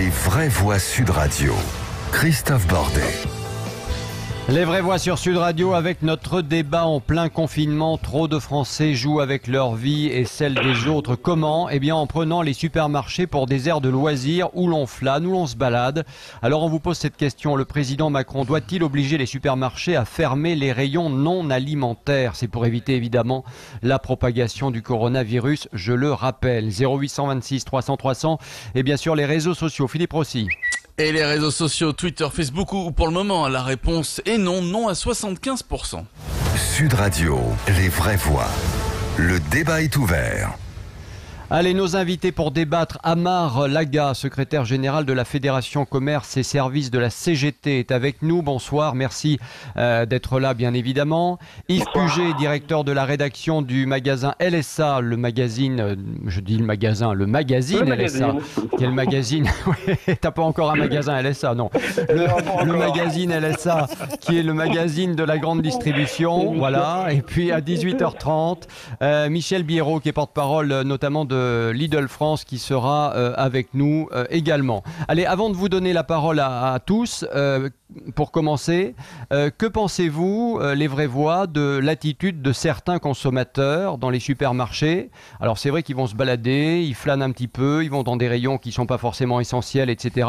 Les vraies voix Sud Radio. Christophe Bordet. Les vraies voix sur Sud Radio avec notre débat en plein confinement. Trop de Français jouent avec leur vie et celle des autres. Comment ? Eh bien en prenant les supermarchés pour des aires de loisirs où l'on flâne, où l'on se balade. Alors on vous pose cette question. Le président Macron doit-il obliger les supermarchés à fermer les rayons non alimentaires ? C'est pour éviter évidemment la propagation du coronavirus, je le rappelle. 0826 300 300 et bien sûr les réseaux sociaux. Philippe Rossi. Et les réseaux sociaux, Twitter, Facebook, ou pour le moment, la réponse est non, non à 75%. Sud Radio, les vraies voix. Le débat est ouvert. Allez, nos invités pour débattre. Amar Laga, secrétaire général de la Fédération Commerce et Services de la CGT, est avec nous. Bonsoir, merci d'être là, bien évidemment. Yves Puget, directeur de la rédaction du magazine LSA, le magazine, je dis le magazine LSA. Quel magazine? T'as pas encore un magasin LSA, non. Le magazine LSA, qui est le magazine de la grande distribution, voilà. Et puis à 18h30, Michel Biérot, qui est porte-parole notamment de Lidl France, qui sera avec nous également. Allez, avant de vous donner la parole à tous, pour commencer, que pensez-vous, les vraies voix, de l'attitude de certains consommateurs dans les supermarchés? Alors c'est vrai qu'ils vont se balader, ils flânent un petit peu, ils vont dans des rayons qui ne sont pas forcément essentiels, etc.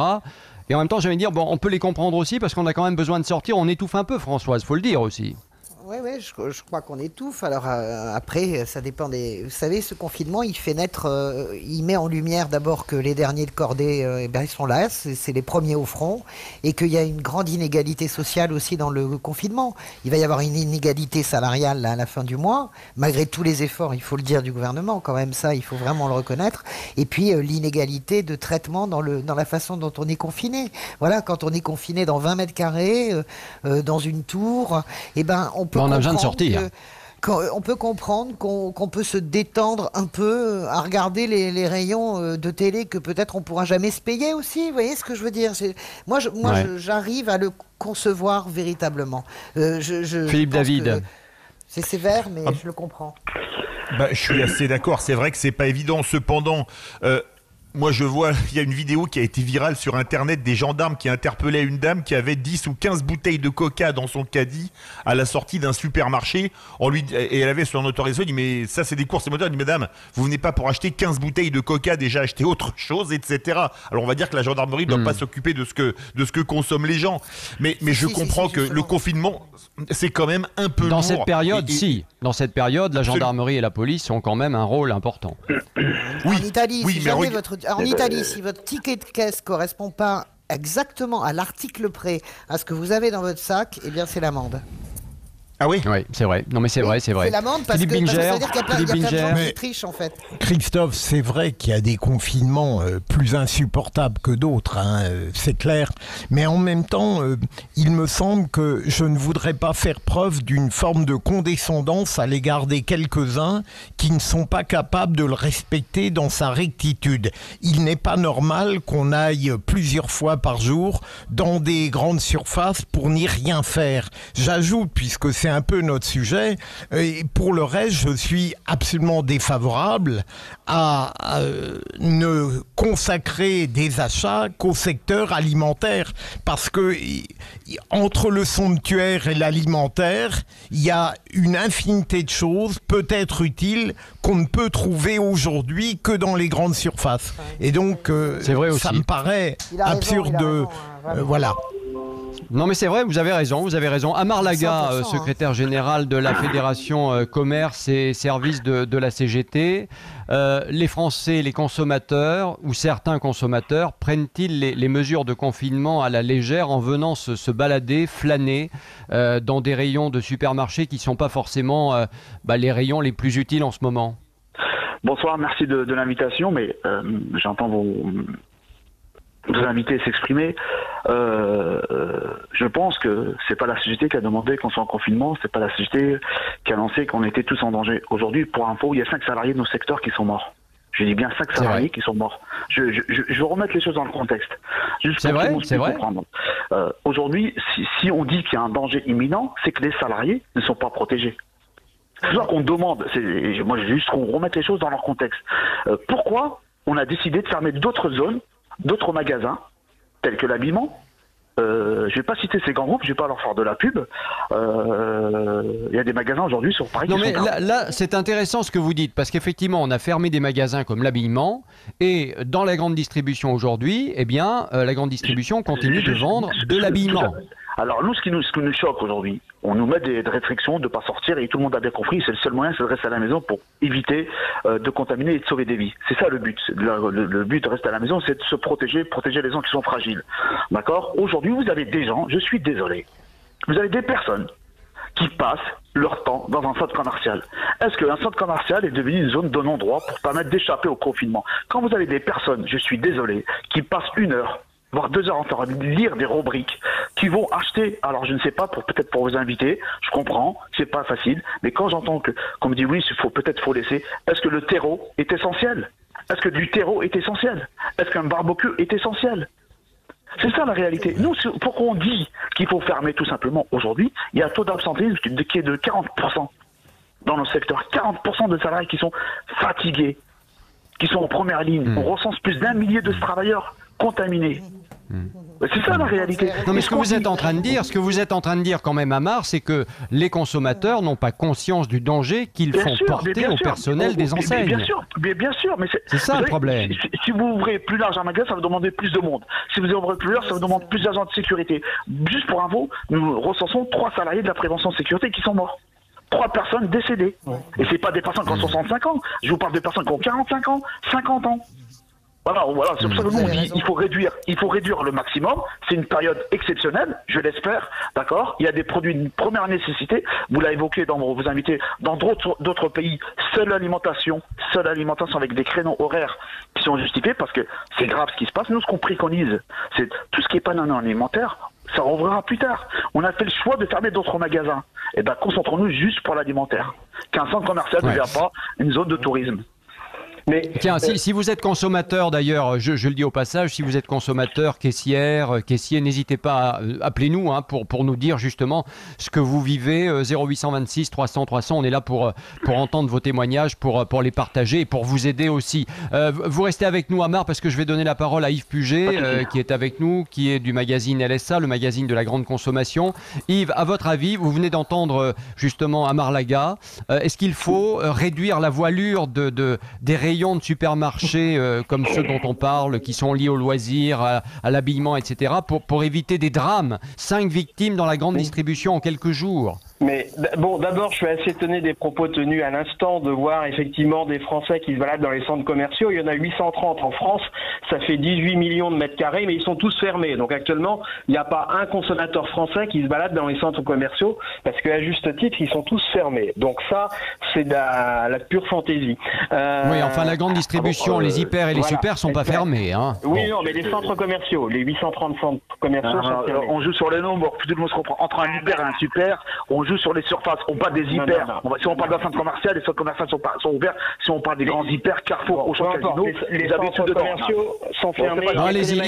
Et en même temps, j'ai envie de dire, bon, on peut les comprendre aussi parce qu'on a quand même besoin de sortir. On étouffe un peu, Françoise, faut le dire aussi. Oui, je crois qu'on étouffe. Alors après, ça dépend des... Vous savez, ce confinement, il fait naître... il met en lumière d'abord que les derniers de cordée, ils sont là, c'est les premiers au front, et qu'il y a une grande inégalité sociale aussi dans le confinement. Il va y avoir une inégalité salariale là, à la fin du mois, malgré tous les efforts, il faut le dire, du gouvernement, quand même, ça, il faut vraiment le reconnaître. Et puis l'inégalité de traitement dans la façon dont on est confiné. Voilà, quand on est confiné dans 20 mètres carrés, dans une tour, eh ben, on a besoin de sortir. On peut comprendre qu'on peut se détendre un peu à regarder les rayons de télé que peut-être on pourra jamais se payer aussi. Vous voyez ce que je veux dire? Moi, j'arrive à le concevoir véritablement. Philippe David. C'est sévère, mais je le comprends. Je suis assez d'accord. C'est vrai que c'est pas évident. Cependant, moi, je vois, il y a une vidéo qui a été virale sur Internet des gendarmes qui interpellaient une dame qui avait 10 ou 15 bouteilles de coca dans son caddie à la sortie d'un supermarché. Et elle avait son autorisation, elle dit, mais ça, c'est des courses et moteurs. Elle dit, mesdames, vous venez pas pour acheter 15 bouteilles de coca, déjà acheter autre chose, etc. Alors, on va dire que la gendarmerie ne doit pas s'occuper de ce que consomment les gens. Mais je comprends que le confinement, c'est quand même un peu dans lourd. Cette période, Dans cette période, la gendarmerie et la police ont quand même un rôle important. En Italie, en Italie, si votre ticket de caisse correspond pas exactement à l'article près à ce que vous avez dans votre sac, eh bien c'est l'amende. Ah oui ? Oui, c'est vrai. Non mais c'est vrai. C'est l'amende parce que ça veut dire qu'il y a plein de gens qui trichent en fait. Christophe, c'est vrai qu'il y a des confinements plus insupportables que d'autres, hein, c'est clair. Mais en même temps, il me semble que je ne voudrais pas faire preuve d'une forme de condescendance à l'égard des quelques-uns qui ne sont pas capables de le respecter dans sa rectitude. Il n'est pas normal qu'on aille plusieurs fois par jour dans des grandes surfaces pour n'y rien faire. J'ajoute, puisque c'est un peu notre sujet, et pour le reste, je suis absolument défavorable à ne consacrer des achats qu'au secteur alimentaire, parce que entre le somptuaire et l'alimentaire, il y a une infinité de choses peut-être utiles qu'on ne peut trouver aujourd'hui que dans les grandes surfaces. Et donc, c'est vrai aussi. Ça me paraît absurde. Voilà. Non mais c'est vrai, vous avez raison. Amar Laga, secrétaire général de la Fédération Commerce et Services de la CGT, les Français, les consommateurs ou certains consommateurs prennent-ils les mesures de confinement à la légère en venant se balader, flâner dans des rayons de supermarchés qui ne sont pas forcément les rayons les plus utiles en ce moment? Bonsoir, merci de l'invitation, mais j'entends vos invités s'exprimer. Je pense que c'est pas la CGT qui a demandé qu'on soit en confinement, c'est pas la CGT qui a annoncé qu'on était tous en danger. Aujourd'hui, pour info, il y a 5 salariés de nos secteurs qui sont morts. Je dis bien 5 salariés qui sont morts. Je veux remettre les choses dans le contexte. C'est vrai, c'est vrai. Aujourd'hui, si on dit qu'il y a un danger imminent, c'est que les salariés ne sont pas protégés. C'est ça qu'on demande. Moi, je veux juste qu'on remette les choses dans leur contexte. Pourquoi on a décidé de fermer d'autres zones, d'autres magasins, tels que l'habillement. Je vais pas citer ces grands groupes, je vais pas leur faire de la pub. Il y a des magasins aujourd'hui sur Paris Non qui mais sont là c'est intéressant ce que vous dites, parce qu'effectivement on a fermé des magasins comme l'habillement, et dans la grande distribution aujourd'hui, eh bien la grande distribution continue de vendre de l'habillement. Alors nous, ce qui nous choque aujourd'hui, on nous met des restrictions de ne pas sortir, et tout le monde a bien compris, c'est le seul moyen, c'est de rester à la maison pour éviter de contaminer et de sauver des vies. C'est ça le but. Le but de rester à la maison, c'est de se protéger les gens qui sont fragiles. D'accord? Aujourd'hui, vous avez des gens, je suis désolé, vous avez des personnes qui passent leur temps dans un centre commercial. Est-ce qu'un centre commercial est devenu une zone de non-droit pour permettre d'échapper au confinement? Quand vous avez des personnes, je suis désolé, qui passent 1 heure, voire 2 heures en train de lire des rubriques, qui vont acheter, alors je ne sais pas, peut-être pour vous inviter, je comprends, c'est pas facile, mais quand j'entends qu'on me dit oui, faut laisser, est-ce que le terreau est essentiel? Est-ce que du terreau est essentiel? Est-ce qu'un barbecue est essentiel? C'est ça la réalité. Nous, pourquoi on dit qu'il faut fermer tout simplement aujourd'hui, il y a un taux d'absentéisme qui est de 40% dans nos secteurs. 40% de salariés qui sont fatigués, qui sont en première ligne. On recense plus d'1 millier de travailleurs contaminés. C'est ça la réalité. Non mais ce que vous êtes en train de dire quand même, Amar, c'est que les consommateurs n'ont pas conscience du danger qu'ils font porter au personnel des enseignes. Bien sûr, mais c'est ça le problème. Si vous ouvrez plus large un magasin, ça va demander plus de monde. Si vous ouvrez plus large, ça va demander plus d'agents de sécurité. Juste pour info, nous recensons 3 salariés de la prévention de sécurité qui sont morts. 3 personnes décédées. Et c'est pas des personnes qui ont 65 ans. Je vous parle des personnes qui ont 45 ans, 50 ans. Voilà, c'est pour ça que nous on dit il faut réduire le maximum. C'est une période exceptionnelle, je l'espère, d'accord. Il y a des produits de première nécessité. Vous l'avez évoqué dans vos invités. Dans d'autres pays, seule alimentation avec des créneaux horaires qui sont justifiés parce que c'est grave ce qui se passe. Nous, ce qu'on préconise, c'est tout ce qui est pas non alimentaire. Ça rouvrira plus tard. On a fait le choix de fermer d'autres magasins. Eh ben, concentrons-nous juste pour l'alimentaire. Qu'un centre commercial ne devient pas une zone de tourisme. Mais, tiens, si vous êtes consommateur, d'ailleurs, je le dis au passage, si vous êtes consommateur, caissier, n'hésitez pas à appelez-nous pour nous dire justement ce que vous vivez. 0826 300 300, on est là pour entendre vos témoignages, pour les partager et pour vous aider aussi. Vous restez avec nous, Amar, parce que je vais donner la parole à Yves Puget, qui est avec nous, qui est du magazine LSA, le magazine de la grande consommation. Yves, à votre avis, vous venez d'entendre justement Amar Laga, est-ce qu'il faut réduire la voilure des rayons de supermarchés comme ceux dont on parle, qui sont liés aux loisirs, à l'habillement, etc., pour éviter des drames? 5 victimes dans la grande distribution en quelques jours. Mais bon, d'abord, je suis assez étonné des propos tenus à l'instant, de voir effectivement des Français qui se baladent dans les centres commerciaux. Il y en a 830 en France, ça fait 18 millions de mètres carrés, mais ils sont tous fermés. Donc actuellement, il n'y a pas un consommateur français qui se balade dans les centres commerciaux, parce qu'à juste titre, ils sont tous fermés. Donc ça, c'est de la pure fantaisie. Oui, enfin, la grande distribution, les hyper et les super sont pas fermés. Oui, non, mais les centres commerciaux, les 830 centres commerciaux sont fermés. On joue sur les nombres, tout le monde se comprend. Entre un hyper et un super, on joue sur les surfaces, on parle des hyper. Si on parle d'un centre commercial, les centres commerciaux sont ouverts. Si on parle des grands hyper, Carrefour, Auchan, Casino, les centres commerciaux sont fermés. Allez-y,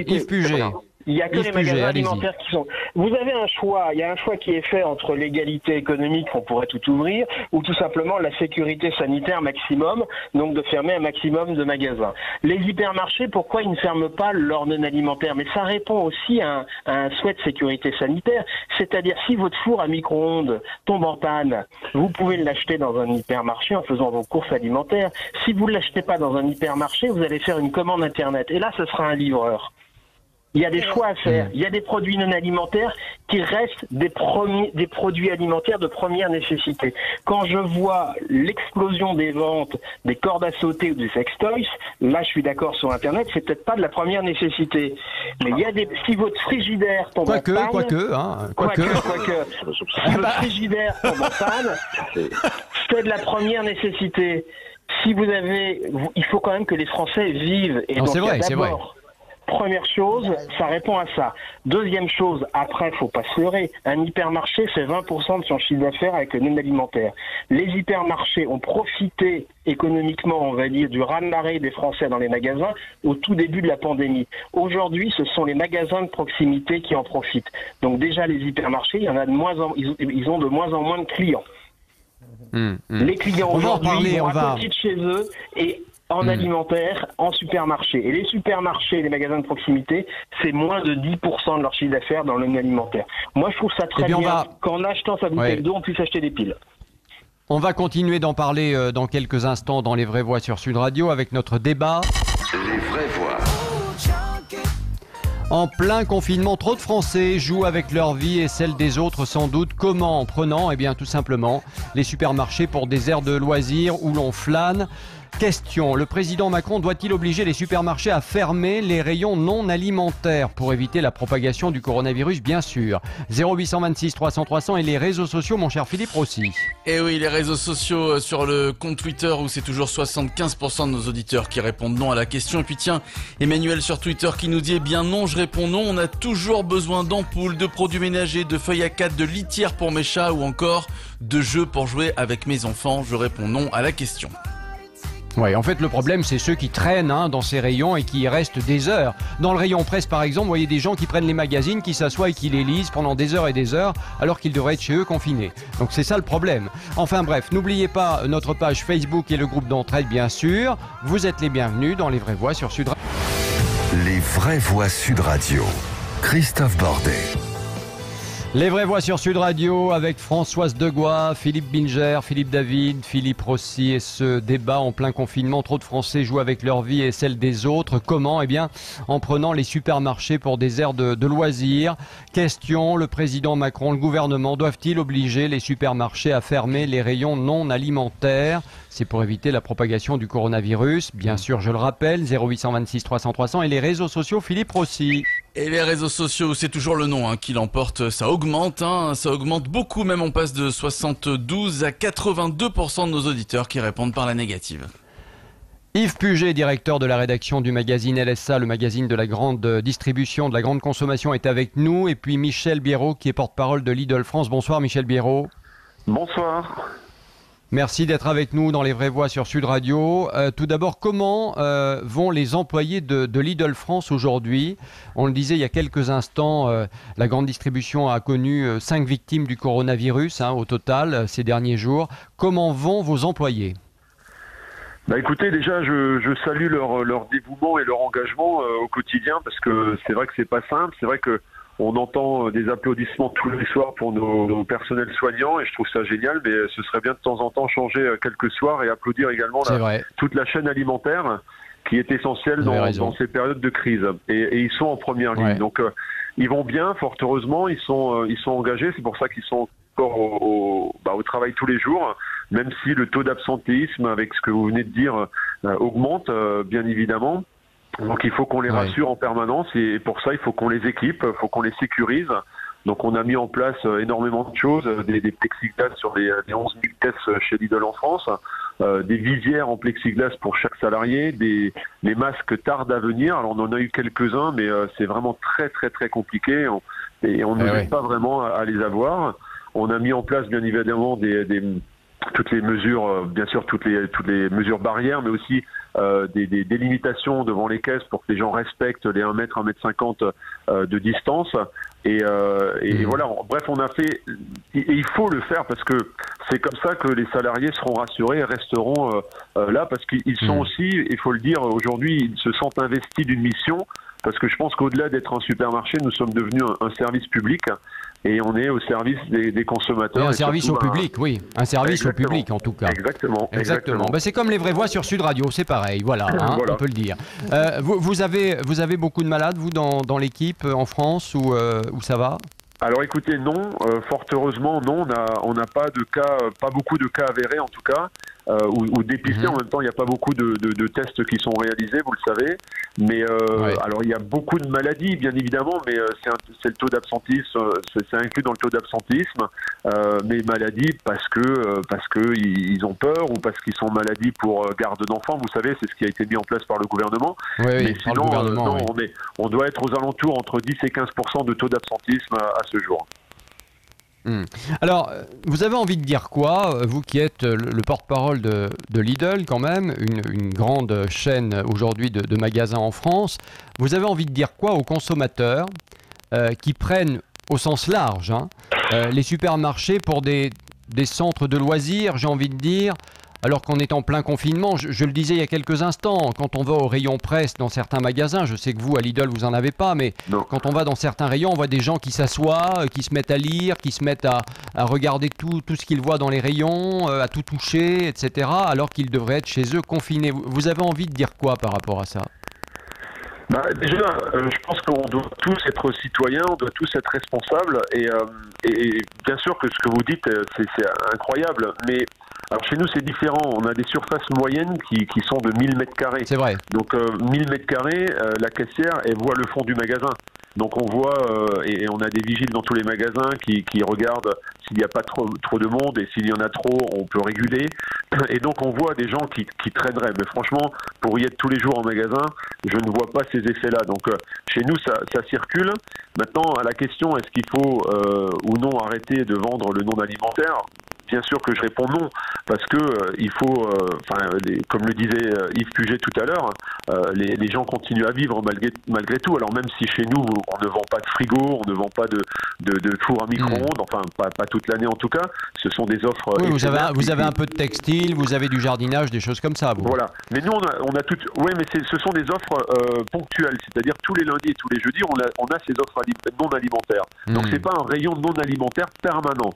Yves Puget. Il n'y a que les magasins alimentaires qui sont... Vous avez un choix, il y a un choix qui est fait entre l'égalité économique, on pourrait tout ouvrir, ou tout simplement la sécurité sanitaire maximum, donc de fermer un maximum de magasins. Les hypermarchés, pourquoi ils ne ferment pas leur non alimentaire? Mais ça répond aussi à un souhait de sécurité sanitaire, c'est-à-dire si votre four à micro-ondes tombe en panne, vous pouvez l'acheter dans un hypermarché en faisant vos courses alimentaires. Si vous ne l'achetez pas dans un hypermarché, vous allez faire une commande internet, et là ce sera un livreur. Il y a des choix à faire. Il y a des produits non alimentaires qui restent des produits alimentaires de première nécessité. Quand je vois l'explosion des ventes des cordes à sauter ou des sextoys, là je suis d'accord sur Internet, c'est peut-être pas de la première nécessité. Mais il y a si votre frigidaire tombe en panne... Quoique. Si votre frigidaire tombe en panne, c'est de la première nécessité. Si vous avez... Il faut quand même que les Français vivent. Et non, donc, c'est vrai. Première chose, ça répond à ça. Deuxième chose, après, faut pas se leurrer. Un hypermarché fait 20% de son chiffre d'affaires avec le non alimentaire. Les hypermarchés ont profité économiquement, on va dire, du raz-de-marée des Français dans les magasins au tout début de la pandémie. Aujourd'hui, ce sont les magasins de proximité qui en profitent. Donc déjà, les hypermarchés, ils ont de moins en moins de clients. Les clients aujourd'hui vont à côté de chez eux et en alimentaire, en supermarché. Et les supermarchés et les magasins de proximité, c'est moins de 10% de leur chiffre d'affaires dans le non alimentaire. Moi, je trouve ça très bien qu'en achetant sa bouteille d'eau, on puisse acheter des piles. On va continuer d'en parler dans quelques instants dans Les Vraies Voix sur Sud Radio avec notre débat. Les Vraies Voix. En plein confinement, trop de Français jouent avec leur vie et celle des autres sans doute. Comment? En prenant, tout simplement, les supermarchés pour des aires de loisirs où l'on flâne. Question, le président Macron doit-il obliger les supermarchés à fermer les rayons non alimentaires pour éviter la propagation du coronavirus, bien sûr. 0826 300 300 et les réseaux sociaux, mon cher Philippe Rossi. Et oui, les réseaux sociaux sur le compte Twitter où c'est toujours 75% de nos auditeurs qui répondent non à la question. Et puis tiens, Emmanuel sur Twitter qui nous dit eh bien non, je réponds non, on a toujours besoin d'ampoules, de produits ménagers, de feuilles à 4, de litières pour mes chats ou encore de jeux pour jouer avec mes enfants. Je réponds non à la question. Oui, en fait, le problème, c'est ceux qui traînent dans ces rayons et qui y restent des heures. Dans le rayon presse, par exemple, vous voyez des gens qui prennent les magazines, qui s'assoient et qui les lisent pendant des heures et des heures, alors qu'ils devraient être chez eux confinés. Donc c'est ça le problème. Enfin bref, n'oubliez pas notre page Facebook et le groupe d'entraide, bien sûr. Vous êtes les bienvenus dans Les Vraies Voix sur Sud Radio. Les Vraies Voix Sud Radio. Christophe Bordet. Les Vraies Voix sur Sud Radio avec Françoise Degois, Philippe Binger, Philippe David, Philippe Rossi et ce débat en plein confinement. Trop de Français jouent avec leur vie et celle des autres. Comment? En prenant les supermarchés pour des aires de loisirs. Question, le président Macron, le gouvernement doivent-ils obliger les supermarchés à fermer les rayons non alimentaires? C'est pour éviter la propagation du coronavirus. Bien sûr, je le rappelle, 0826 300 300 et les réseaux sociaux, Philippe Rossi. Et les réseaux sociaux, c'est toujours le nom qui l'emporte. Ça augmente beaucoup. Même on passe de 72 à 82% de nos auditeurs qui répondent par la négative. Yves Puget, directeur de la rédaction du magazine LSA, le magazine de la grande distribution, de la grande consommation, est avec nous. Et puis Michel Biérot, qui est porte-parole de Lidl France. Bonsoir Michel Biérot. Bonsoir. Merci d'être avec nous dans Les Vraies Voix sur Sud Radio. Tout d'abord, comment vont les employés de Lidl France aujourd'hui? On le disait il y a quelques instants, la grande distribution a connu 5 victimes du coronavirus au total ces derniers jours. Comment vont vos employés? Écoutez, déjà, je salue leur dévouement et leur engagement au quotidien parce que c'est vrai que c'est pas simple. C'est vrai que on entend des applaudissements tous les soirs pour nos personnels soignants et je trouve ça génial, mais ce serait bien de temps en temps changer quelques soirs et applaudir également toute la chaîne alimentaire qui est essentielle dans ces périodes de crise. Et ils sont en première ligne. Donc ils vont bien, fort heureusement, ils sont engagés, c'est pour ça qu'ils sont encore au travail tous les jours, même si le taux d'absentéisme, avec ce que vous venez de dire, augmente, bien évidemment. Donc il faut qu'on les rassure en permanence et pour ça il faut qu'on les équipe, il faut qu'on les sécurise. Donc on a mis en place énormément de choses, des plexiglas sur les 11 000 caisses chez Lidl en France, des visières en plexiglas pour chaque salarié, les masques tardent à venir. Alors on en a eu quelques-uns, mais c'est vraiment très très très compliqué et on n'arrive pas vraiment à les avoir. On a mis en place bien évidemment toutes les mesures, bien sûr toutes les mesures barrières, mais aussi des limitations devant les caisses pour que les gens respectent les 1 mètre, 1 mètre 50 de distance. Et voilà, bref, on a fait, et il faut le faire parce que c'est comme ça que les salariés seront rassurés et resteront là parce qu'ils sont aussi, il faut le dire, aujourd'hui, ils se sentent investis d'une mission parce que je pense qu'au-delà d'être un supermarché, nous sommes devenus un service public. Et on est au service des consommateurs. Et un service au public, oui. Un service au public, en tout cas. Exactement. C'est comme Les Vraies Voix sur Sud Radio, c'est pareil, voilà. On peut le dire. Vous avez beaucoup de malades, vous, dans l'équipe en France, ou ça va? Alors écoutez, non. Fort heureusement, non. On n'a pas de cas, pas beaucoup de cas avérés, en tout cas. Ou dépistés. En même temps, il n'y a pas beaucoup de tests qui sont réalisés, vous le savez. Mais alors, il y a beaucoup de maladies, bien évidemment, mais c'est le taux d'absentisme, c'est inclus dans le taux d'absentisme. Mais maladies parce que ils ont peur ou parce qu'ils sont maladies pour garde d'enfants. Vous savez, c'est ce qui a été mis en place par le gouvernement. Mais sinon, on doit être aux alentours entre 10 et 15% de taux d'absentisme à ce jour. Alors, vous avez envie de dire quoi, vous qui êtes le porte-parole de Lidl quand même, une grande chaîne aujourd'hui de magasins en France, vous avez envie de dire quoi aux consommateurs qui prennent au sens large les supermarchés pour des centres de loisirs, j'ai envie de dire, alors qu'on est en plein confinement. Je le disais il y a quelques instants, quand on va au rayon presse dans certains magasins, je sais que vous, à Lidl, vous en avez pas, mais quand on va dans certains rayons, on voit des gens qui s'assoient, qui se mettent à lire, qui se mettent à regarder tout ce qu'ils voient dans les rayons, à tout toucher, etc., alors qu'ils devraient être chez eux confinés. Vous avez envie de dire quoi par rapport à ça ? Déjà, je pense qu'on doit tous être citoyens, on doit tous être responsables, et bien sûr que ce que vous dites, c'est incroyable, mais alors chez nous c'est différent, on a des surfaces moyennes qui sont de 1000 mètres carrés. C'est vrai. Donc 1000 mètres carrés, la caissière, elle voit le fond du magasin. Donc on voit, et on a des vigiles dans tous les magasins qui regardent s'il n'y a pas trop de monde, et s'il y en a trop, on peut réguler. Et donc on voit des gens qui traîneraient. Mais franchement, pour y être tous les jours en magasin, je ne vois pas ces effets-là. Donc chez nous, ça circule. Maintenant, à la question, est-ce qu'il faut ou non arrêter de vendre le non alimentaire ? Bien sûr que je réponds non, parce que il faut, comme le disait Yves Puget tout à l'heure, les gens continuent à vivre malgré tout. Alors même si chez nous on ne vend pas de frigo, on ne vend pas de four à micro-ondes, enfin pas toute l'année en tout cas, ce sont des offres. Oui, vous avez un peu de textile, vous avez du jardinage, des choses comme ça. Vous. Voilà. Mais nous on a toutes. Oui, mais ce sont des offres ponctuelles, c'est-à-dire tous les lundis et tous les jeudis on a ces offres non alimentaires. Donc c'est pas un rayon non alimentaire permanent.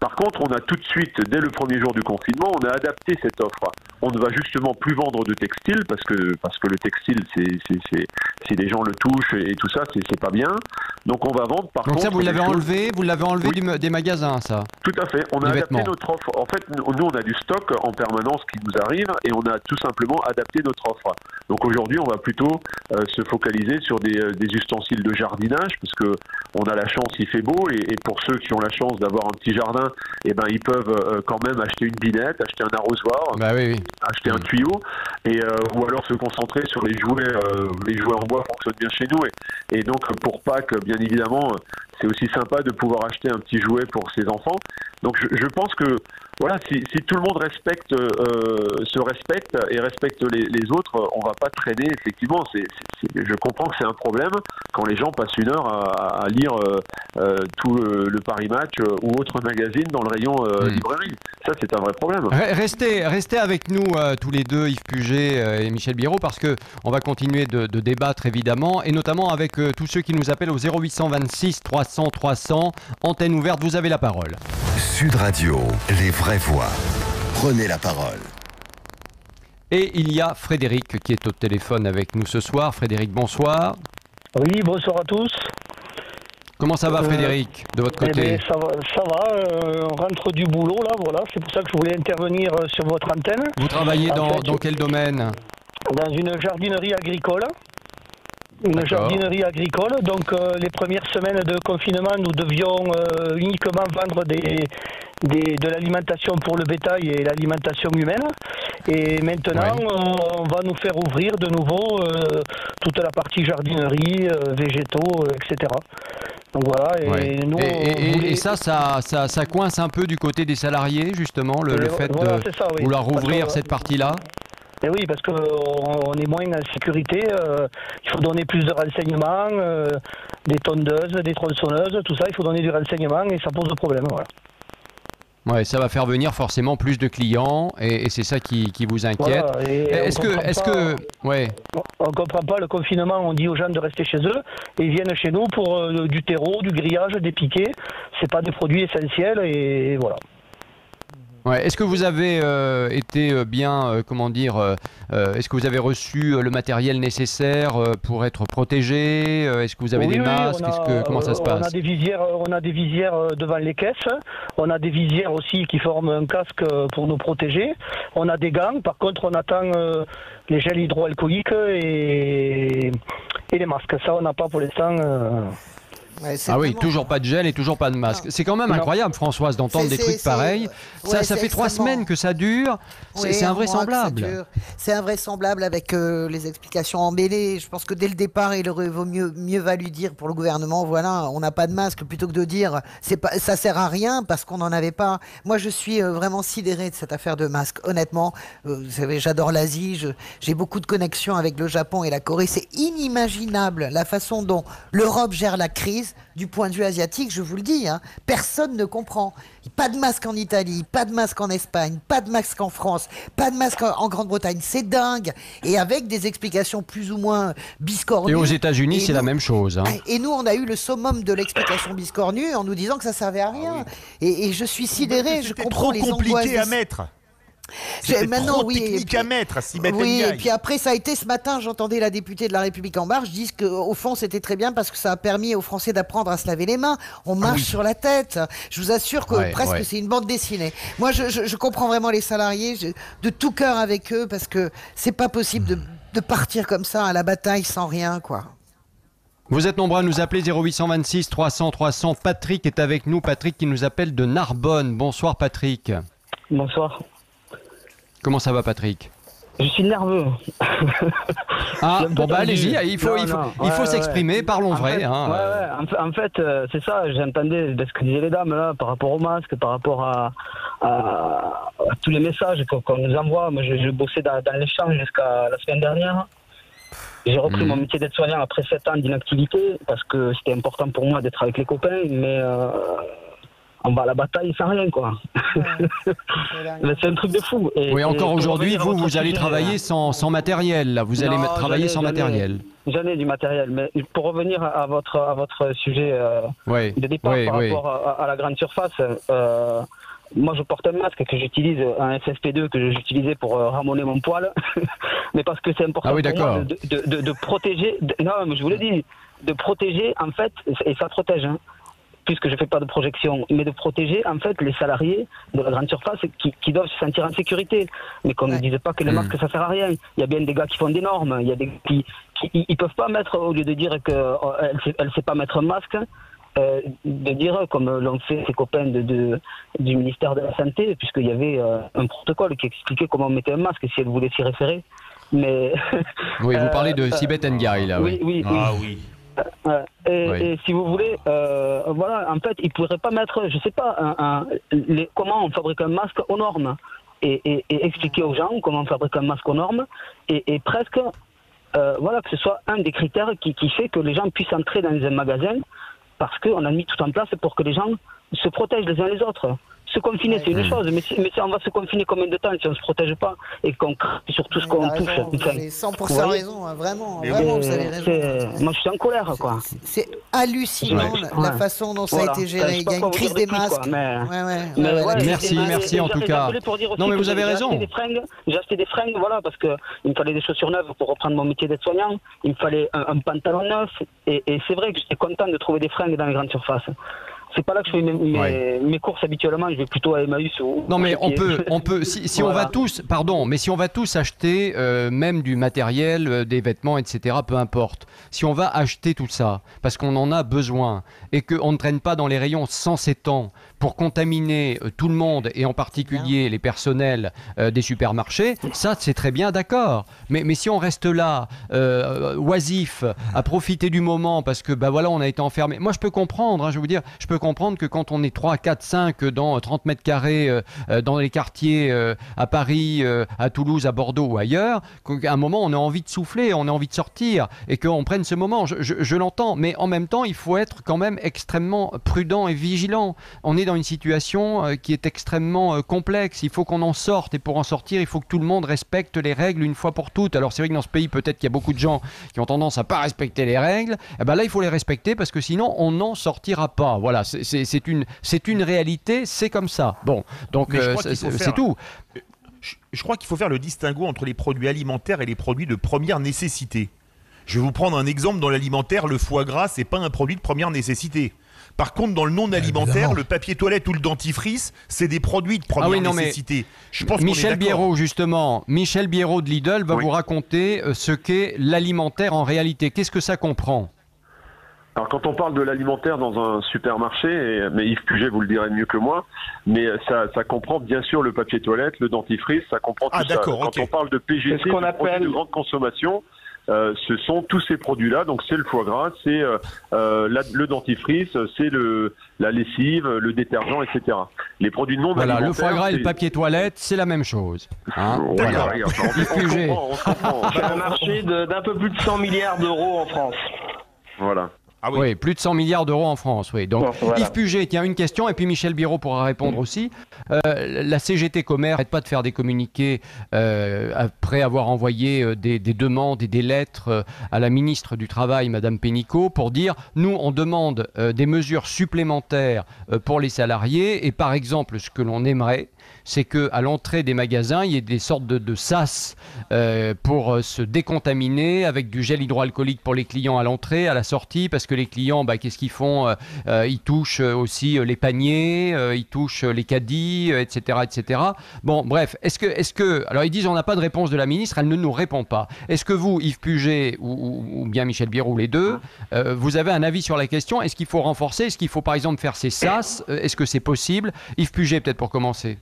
Par contre, on a tout de suite, dès le premier jour du confinement, on a adapté cette offre. On ne va justement plus vendre de textile parce que le textile, si les gens le touchent et tout ça, c'est pas bien. Donc on va vendre. Par contre, ça, vous l'avez enlevé oui. des magasins, ça. Tout à fait. On a adapté notre offre. En fait, nous, on a du stock en permanence qui nous arrive et on a tout simplement adapté notre offre. Donc aujourd'hui, on va plutôt se focaliser sur des ustensiles de jardinage parce que on a la chance, il fait beau et pour ceux qui ont la chance d'avoir un petit jardin, eh ben ils peuvent quand même acheter une binette, acheter un arrosoir, acheter un tuyau, ou alors se concentrer sur les jouets. Les jouets en bois fonctionnent bien chez nous, et donc pour Pâques, bien évidemment, c'est aussi sympa de pouvoir acheter un petit jouet pour ses enfants. Donc je pense que voilà, si tout le monde se respecte et respecte les autres, on va pas traîner. Effectivement, je comprends que c'est un problème quand les gens passent une heure à lire tout le Paris Match ou autre magazine dans le rayon librairie. Ça, c'est un vrai problème. Restez avec nous tous les deux, Yves Puget et Michel Biérot, parce que on va continuer de débattre évidemment, et notamment avec tous ceux qui nous appellent au 0826 300 300. Antenne ouverte, vous avez la parole. Sud Radio, les vraies voix. Prenez la parole. Et il y a Frédéric qui est au téléphone avec nous ce soir. Frédéric, bonsoir. Oui, bonsoir à tous. Comment ça va, Frédéric, de votre côté? Ça va, on rentre du boulot là, voilà, c'est pour ça que je voulais intervenir sur votre antenne. Vous travaillez dans quel domaine? Dans une jardinerie agricole. Jardinerie agricole, donc les premières semaines de confinement, nous devions uniquement vendre de l'alimentation pour le bétail et l'alimentation humaine. Et maintenant, on va nous faire ouvrir de nouveau toute la partie jardinerie, végétaux, etc. Donc voilà. Et nous, et ça coince un peu du côté des salariés, justement, le fait de vouloir rouvrir cette partie-là. Et oui, parce qu'on est moins en sécurité, il faut donner plus de renseignements, des tondeuses, des tronçonneuses, tout ça, il faut donner du renseignement et ça pose de problème. Voilà. Ouais, ça va faire venir forcément plus de clients et c'est ça qui vous inquiète. Voilà, on ne comprend pas le confinement, on dit aux gens de rester chez eux et ils viennent chez nous pour du terreau, du grillage, des piquets. C'est pas des produits essentiels et voilà. Ouais. Est-ce que vous avez été bien, est-ce que vous avez reçu le matériel nécessaire pour être protégé? Est-ce que vous avez des masques? Comment ça se passe? On a des visières devant les caisses. On a des visières aussi qui forment un casque pour nous protéger. On a des gants. Par contre, on attend les gels hydroalcooliques et les masques. Ça, on n'a pas pour l'instant. Oui, toujours pas de gel et toujours pas de masque. C'est quand même incroyable, Françoise, d'entendre des trucs pareils. Ça fait 3 semaines que ça dure. C'est invraisemblable. C'est invraisemblable avec les explications emmêlées. Je pense que dès le départ, il aurait mieux valu dire pour le gouvernement, voilà, on n'a pas de masque, plutôt que de dire ça sert à rien parce qu'on n'en avait pas. Moi, je suis vraiment sidéré de cette affaire de masque. Honnêtement, vous savez, j'adore l'Asie. J'ai beaucoup de connexions avec le Japon et la Corée. C'est inimaginable la façon dont l'Europe gère la crise. l'analyse du point de vue asiatique, je vous le dis, hein, personne ne comprend. Pas de masque en Italie, pas de masque en Espagne, pas de masque en France, pas de masque en Grande-Bretagne. C'est dingue. Et avec des explications plus ou moins biscornues. Et aux États-Unis, c'est la même chose. Hein. Et nous, on a eu le summum de l'explication biscornue en nous disant que ça servait à rien. Et je suis sidéré. Je comprends les angoisses. C'était trop compliqué à mettre. C'était trop technique à mettre, Sibeth Oui, Ndiaye. et puis après, ça a été ce matin, j'entendais la députée de La République En Marche dire qu'au fond, c'était très bien parce que ça a permis aux Français d'apprendre à se laver les mains. On marche sur la tête. Je vous assure que presque c'est une bande dessinée. Moi, je comprends vraiment les salariés, de tout cœur avec eux, parce que c'est pas possible de partir comme ça à la bataille sans rien, quoi. Vous êtes nombreux à nous appeler 0826 300 300. Patrick est avec nous. Patrick qui nous appelle de Narbonne. Bonsoir Patrick. Bonsoir. Comment ça va Patrick? Je suis nerveux. Ah, bon bah allez-y, il faut s'exprimer, parlons vrai. En fait, c'est ça, j'entendais ce que disaient les dames là, par rapport au masque, par rapport à tous les messages qu'on nous envoie. Moi, je bossais dans l'échange jusqu'à la semaine dernière. J'ai repris mon métier d'aide-soignant après 7 ans d'inactivité, parce que c'était important pour moi d'être avec les copains, mais... on va à la bataille sans rien, quoi. C'est un truc de fou. Oui, encore aujourd'hui, vous allez travailler sans matériel, là. Vous allez travailler sans matériel. J'en ai du matériel, mais pour revenir à votre sujet de départ par rapport à la grande surface, moi je porte un masque que j'utilise, un FFP2 que j'utilisais pour ramoner mon poil, mais parce que c'est important pour moi de protéger, non mais je vous l'ai dit, de protéger en fait, et ça protège, hein, puisque je ne fais pas de projection, mais de protéger en fait les salariés de la grande surface qui doivent se sentir en sécurité. Mais qu'on ne dise pas que les masques ça sert à rien. Il y a bien des gars qui font des normes, il y a des qui ils peuvent pas mettre, au lieu de dire qu'elle sait pas mettre un masque, de dire comme l'ont fait ses copains du ministère de la Santé, puisqu'il y avait un protocole qui expliquait comment on mettait un masque si elle voulait s'y référer. Mais oui, vous parlez de Sibeth Ndiaye là. Oui. Ah oui. Et si vous voulez, voilà, en fait, ils ne pourraient pas mettre, je sais pas, comment on fabrique un masque aux normes et expliquer aux gens comment on fabrique un masque aux normes et presque, voilà, que ce soit un des critères qui fait que les gens puissent entrer dans un magasin parce qu'on a mis tout en place pour que les gens se protègent les uns les autres. Se confiner, c'est une chose, mais si on va se confiner combien de temps si on ne se protège pas et qu'on craque sur tout ce qu'on touche? Vous avez 100% raison, hein, vraiment, vous avez raison. Moi, je suis en colère, quoi. C'est hallucinant la façon dont ça a été géré. Il y a une crise des masques. Merci en tout cas. Non, mais vous avez raison. J'ai acheté des fringues, voilà, parce qu'il me fallait des chaussures neuves pour reprendre mon métier d'aide-soignant. Il me fallait un pantalon neuf. Et c'est vrai que j'étais content de trouver des fringues dans les grandes surfaces. C'est pas là que je fais mes courses habituellement, je vais plutôt à Emmaüs. Non mais on peut si on va tous, mais si on va tous acheter même du matériel, des vêtements, etc., peu importe. Si on va acheter tout ça, parce qu'on en a besoin, et qu'on ne traîne pas dans les rayons sans s'étendre pour contaminer tout le monde, et en particulier les personnels des supermarchés, ça c'est très bien, d'accord. Mais si on reste là, oisif, à profiter du moment, parce que bah voilà, on a été enfermé. Moi je peux comprendre, hein, je veux vous dire, je peux comprendre que quand on est 3, 4, 5 dans 30 mètres carrés dans les quartiers à Paris, à Toulouse, à Bordeaux ou ailleurs, qu'à un moment on a envie de souffler, on a envie de sortir et qu'on prenne ce moment, je l'entends, mais en même temps il faut être quand même extrêmement prudent et vigilant. On est dans une situation qui est extrêmement complexe, il faut qu'on en sorte et pour en sortir il faut que tout le monde respecte les règles une fois pour toutes. Alors c'est vrai que dans ce pays peut-être qu'il y a beaucoup de gens qui ont tendance à pas respecter les règles, et ben là il faut les respecter parce que sinon on n'en sortira pas. Voilà, c'est une réalité, c'est comme ça. Bon, donc c'est tout. Je crois qu'il faut faire le distinguo entre les produits alimentaires et les produits de première nécessité. Je vais vous prendre un exemple. Dans l'alimentaire, le foie gras, c'est pas un produit de première nécessité. Par contre, dans le non alimentaire, le papier toilette ou le dentifrice, c'est des produits de première nécessité. Je pense Michel Biérot, justement, Michel Biérot de Lidl va vous raconter ce qu'est l'alimentaire en réalité. Qu'est-ce que ça comprend ? Alors quand on parle de l'alimentaire dans un supermarché, mais Yves Puget vous le dirait mieux que moi, mais ça comprend bien sûr le papier toilette, le dentifrice, ça comprend tout ça. Quand on parle de PGC, de produits de grande consommation, ce sont tous ces produits-là, donc c'est le foie gras, c'est le dentifrice, c'est la lessive, le détergent, etc. Les produits non alimentaires... Voilà, le foie gras et le papier toilette, c'est la même chose. Hein, voilà. On comprend. C'est un marché d'un peu plus de 100 milliards d'euros en France. Voilà. Ah oui. Oui, plus de 100 milliards d'euros en France. Oui. Donc, voilà. Yves Puget, tiens, une question, et puis Michel Biraud pourra répondre aussi. La CGT Commerce n'arrête pas de faire des communiqués après avoir envoyé des demandes et des lettres à la ministre du Travail, Madame Pénicaud, pour dire nous, on demande des mesures supplémentaires pour les salariés, et par exemple, ce que l'on aimerait, c'est qu'à l'entrée des magasins, il y ait des sortes de sas pour se décontaminer, avec du gel hydroalcoolique pour les clients à l'entrée, à la sortie, parce que les clients, qu'est-ce qu'ils font? Ils touchent aussi les paniers, ils touchent les caddies, etc., etc. Bon, bref, est-ce que... Alors, ils disent on n'a pas de réponse de la ministre, elle ne nous répond pas. Est-ce que vous, Yves Puget, ou bien Michel Biraud, les deux, vous avez un avis sur la question? Est-ce qu'il faut renforcer? Est-ce qu'il faut, par exemple, faire ces sas? Est-ce que c'est possible? Yves Puget, peut-être pour commencer.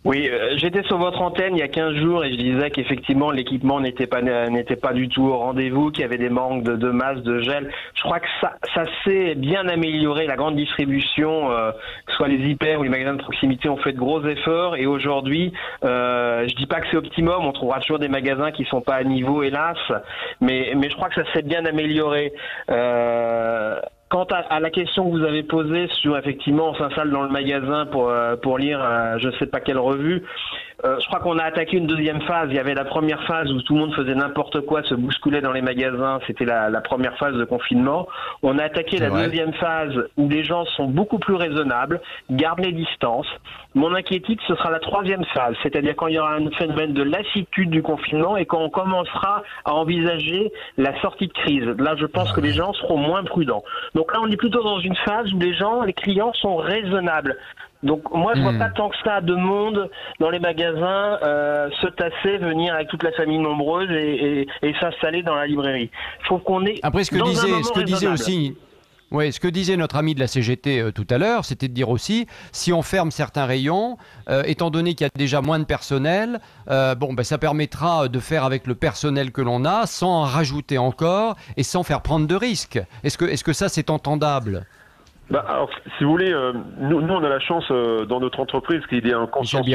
Oui, j'étais sur votre antenne il y a 15 jours et je disais qu'effectivement l'équipement n'était pas du tout au rendez-vous, qu'il y avait des manques de masse, de gel. Je crois que ça s'est bien amélioré. La grande distribution, que ce soit les hyper ou les magasins de proximité, ont fait de gros efforts. Et aujourd'hui, je dis pas que c'est optimum. On trouvera toujours des magasins qui sont pas à niveau, hélas. Mais je crois que ça s'est bien amélioré. Quant à la question que vous avez posée sur effectivement on s'installe dans le magasin pour lire je sais pas quelle revue, je crois qu'on a attaqué une deuxième phase. Il y avait la première phase où tout le monde faisait n'importe quoi, se bousculait dans les magasins, c'était la première phase de confinement. On a attaqué la deuxième phase où les gens sont beaucoup plus raisonnables, gardent les distances. Mon inquiétude, ce sera la troisième phase, c'est-à-dire quand il y aura un phénomène de lassitude du confinement et quand on commencera à envisager la sortie de crise. Là, je pense que les gens seront moins prudents. Donc là, on est plutôt dans une phase où les clients sont raisonnables. Donc moi, je vois pas tant que ça de monde dans les magasins se tasser, venir avec toute la famille nombreuse et s'installer dans la librairie. Il faut qu'on ait... Après, ce que disait aussi... Oui, ce que disait notre ami de la CGT tout à l'heure, c'était de dire aussi, si on ferme certains rayons, étant donné qu'il y a déjà moins de personnel, ça permettra de faire avec le personnel que l'on a, sans en rajouter encore et sans faire prendre de risques. Est-ce que ça, c'est entendable ? Alors, si vous voulez, nous on a la chance dans notre entreprise qu'il y ait un consensus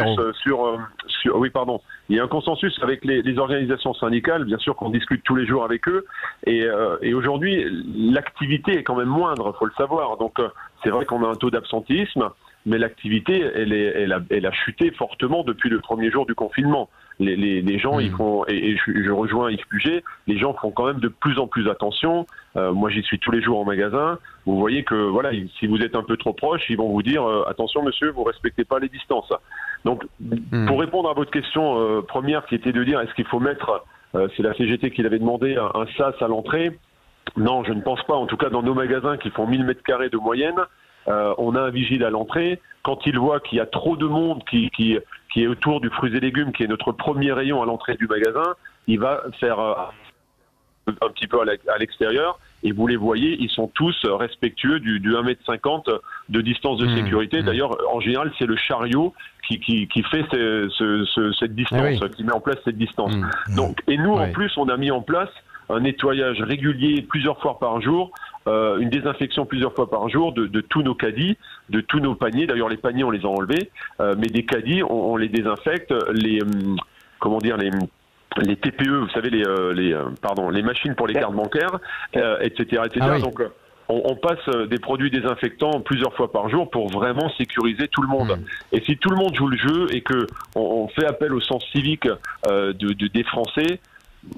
il y a un consensus avec les organisations syndicales, bien sûr qu'on discute tous les jours avec eux, et aujourd'hui l'activité est quand même moindre, faut le savoir. Donc c'est vrai qu'on a un taux d'absentéisme, mais l'activité elle a chuté fortement depuis le premier jour du confinement. Les gens ils font, et je rejoins Yves Puget, les gens font quand même de plus en plus attention. Moi j'y suis tous les jours en magasin. Vous voyez que voilà, si vous êtes un peu trop proche, ils vont vous dire attention monsieur, vous respectez pas les distances. Donc pour répondre à votre question première qui était de dire est-ce qu'il faut mettre, c'est la CGT qui l'avait demandé, un sas à l'entrée. Non, je ne pense pas. En tout cas dans nos magasins qui font 1000 m² de moyenne, on a un vigile à l'entrée. Quand il voit qu'il y a trop de monde qui est autour du fruits et légumes, qui est notre premier rayon à l'entrée du magasin, il va faire un petit peu à l'extérieur. Et vous les voyez, ils sont tous respectueux du 1,50 m de distance de sécurité. D'ailleurs, en général, c'est le chariot qui fait cette distance, qui met en place cette distance. Donc, et nous, en plus, on a mis en place un nettoyage régulier plusieurs fois par jour, une désinfection plusieurs fois par jour de tous nos caddies, de tous nos paniers. D'ailleurs, les paniers, on les a enlevés, mais des caddies, on les désinfecte. Les TPE, vous savez, les machines pour les cartes bancaires, etc. Ah oui. Donc, on passe des produits désinfectants plusieurs fois par jour pour vraiment sécuriser tout le monde. Et si tout le monde joue le jeu et que on fait appel au sens civique des Français,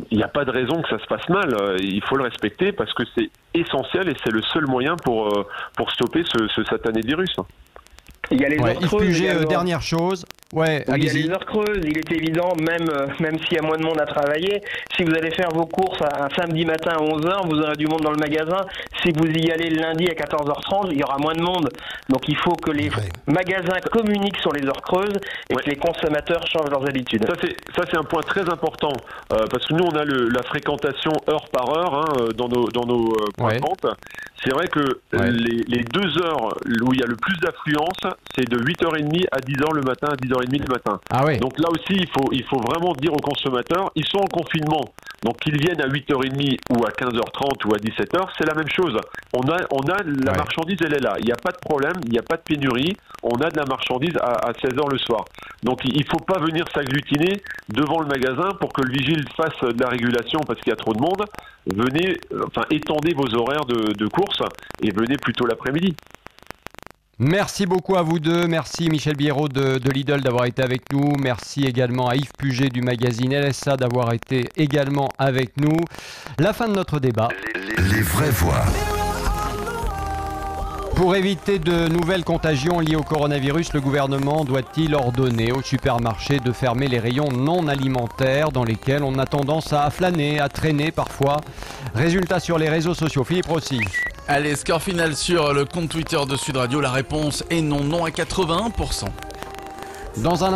il n'y a pas de raison que ça se passe mal. Il faut le respecter parce que c'est essentiel et c'est le seul moyen pour stopper ce satané virus. Il y a les heures creuses. Dernière chose. Il y a les heures creuses, il est évident, même s'il y a moins de monde à travailler, si vous allez faire vos courses un samedi matin à 11h, vous aurez du monde dans le magasin. Si vous y allez le lundi à 14h30, il y aura moins de monde. Donc il faut que les magasins communiquent sur les heures creuses et que les consommateurs changent leurs habitudes. Ça c'est un point très important, parce que nous on a la fréquentation heure par heure dans nos points de vente. C'est vrai que les 2 heures où il y a le plus d'affluence, c'est de 8h30 à 10h le matin, à 10h30 le matin. Donc là aussi, il faut vraiment dire aux consommateurs, ils sont en confinement. Donc qu'ils viennent à 8h30 ou à 15h30 ou à 17h, c'est la même chose. On a la marchandise, elle est là. Il n'y a pas de problème, il n'y a pas de pénurie. On a de la marchandise à 16h le soir. Donc il ne faut pas venir s'agglutiner devant le magasin pour que le vigile fasse de la régulation parce qu'il y a trop de monde. Venez, étendez vos horaires de course et venez plutôt l'après-midi. Merci beaucoup à vous deux. Merci Michel Biérot de Lidl d'avoir été avec nous. Merci également à Yves Puget du magazine LSA d'avoir été également avec nous. La fin de notre débat. Les vraies voix. Pour éviter de nouvelles contagions liées au coronavirus, le gouvernement doit-il ordonner aux supermarchés de fermer les rayons non alimentaires dans lesquels on a tendance à flâner, à traîner parfois? Résultat sur les réseaux sociaux. Philippe Rossi. Allez, score final sur le compte Twitter de Sud Radio. La réponse est non à 81%. Dans un